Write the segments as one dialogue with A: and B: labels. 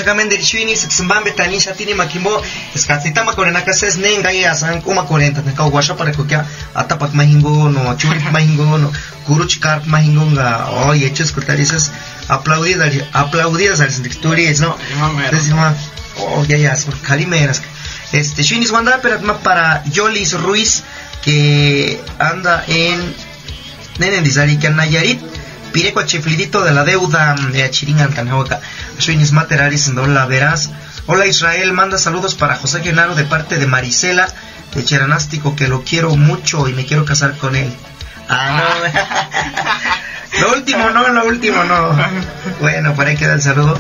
A: shakamen de Shuini Sexmbambe Tanisha Tini Makimbo, Escatitama Corenacases, Nenga, San Kuma 40, Naka Washa para Coquia, Atapak Mahingo, no, Churik Mahingo, no, Kuruchkarp Mahingonga, oye, hecho escuchar esas aplaudidas a las lecturas, ¿no? Oh, ya, son calimeras. Shuinis Wanda, pero para Yolis Ruiz, que anda en Nenendizari, que en Nayarit. Pireco chiflidito de la deuda de Achiringan Tanjahuaca. Shuinis Materaris en Dola Verás. Hola Israel, manda saludos para José Genaro de parte de Marisela de Cheranástico, que lo quiero mucho y me quiero casar con él. No. Lo último no. Bueno, por ahí queda el saludo.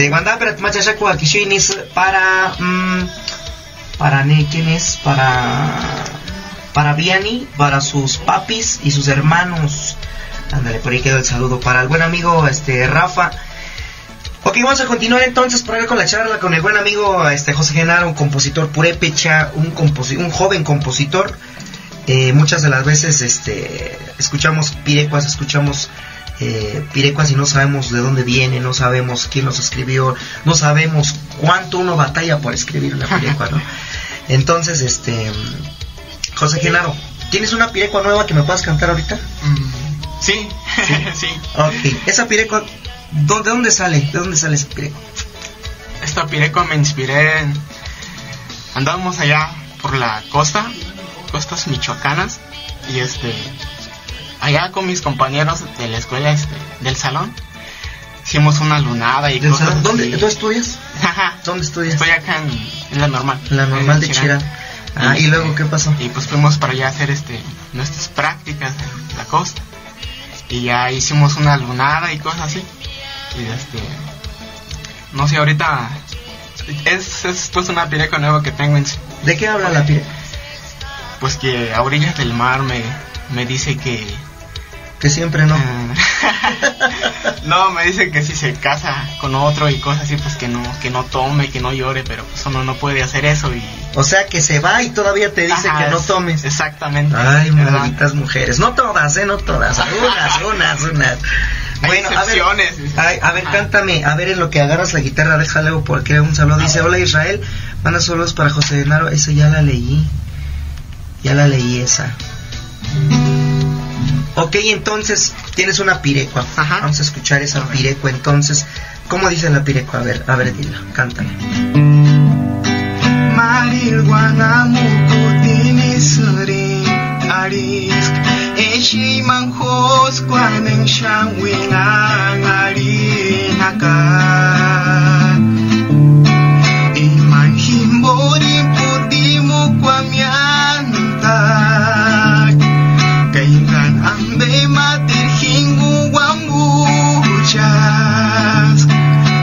A: Wanda Perat Machachaco aquí Shuinis para ¿quién es? Para Vianney, para sus papis y sus hermanos. Ándale, por ahí quedó el saludo para el buen amigo Rafa. Ok, vamos a continuar entonces por ahí con la charla con el buen amigo José Genaro, un compositor purépecha, un joven compositor. Muchas de las veces escuchamos pirecuas y no sabemos de dónde viene, no sabemos quién los escribió, no sabemos cuánto uno batalla por escribir una pirecua, ¿no? Entonces, José Genaro, ¿tienes una pirecua nueva que me puedas cantar ahorita?
B: Sí. Sí.
A: Ok, esa pirecua, ¿de dónde sale? ¿De dónde sale esa pirecua?
B: Esta pirecua me inspiré andábamos allá por la costas michoacanas, y allá con mis compañeros de la escuela del salón hicimos una lunada y cosas así.
A: ¿Dónde? ¿Tú estudias?
B: Ajá.
A: ¿Dónde estudias?
B: Estoy acá en la normal.
A: La normal de Chirán. ¿Y luego qué pasó?
B: Y pues fuimos para allá a hacer nuestras prácticas en la costa. Y ya hicimos una lunada y cosas así. Y no sé, ahorita es pues una pirecua nueva que tengo
A: ¿De qué habla la pirecua?
B: Pues que a orillas del mar me dice que
A: siempre no.
B: No, me dice que si se casa con otro y cosas así, pues que no tome, que no llore, pero pues uno no puede hacer eso.
A: O sea, que se va y todavía te dice que no tomes.
B: Exactamente.
A: Ay, malditas mujeres. No todas, no todas. Unas. Bueno, a ver, cántame. A ver, en lo que agarras la guitarra, déjale algo porque un saludo. Dice, hola Israel, manda saludos para José Genaro. Esa ya la leí esa. Ok, entonces tienes una pirecua.
B: Ajá.
A: Vamos a escuchar esa pirecua entonces. ¿Cómo dice la pirecua? A ver, dila, cántala.
C: Marihuana mukutini sering arisk eshi manghos kwanen shangwinga ngari haka iman himbori putimu kwamyanta kaingan ambe matir hingu wambuchas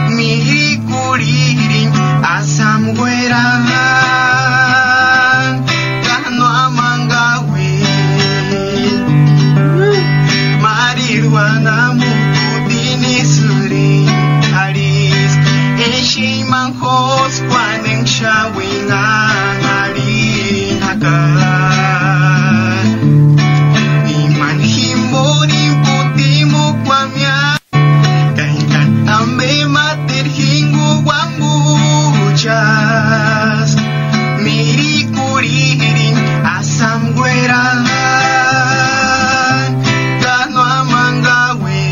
C: miri kuririn asam guerang kano amangawi marihuana mukutini sering haris eshi manghos kwanen shawingan ari hakan iman himbori putimu kwamya kaingan ambe matir hingu wambuchas miri kuririn asam guerang kano amangawi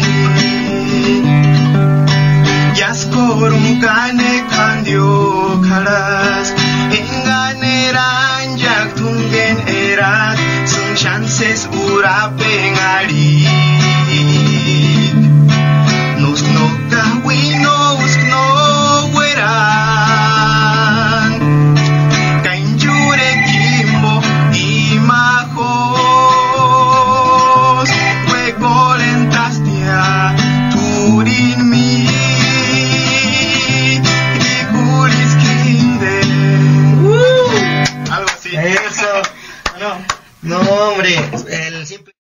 C: yaskorum kane kandio karas enganeran jak tungen erat sun chances urapen ari nos no kawi nos no weran kainjure kimbo imajos luego lentastia turin mi riguris kinde algo así.
A: Eso. No, hombre, el simple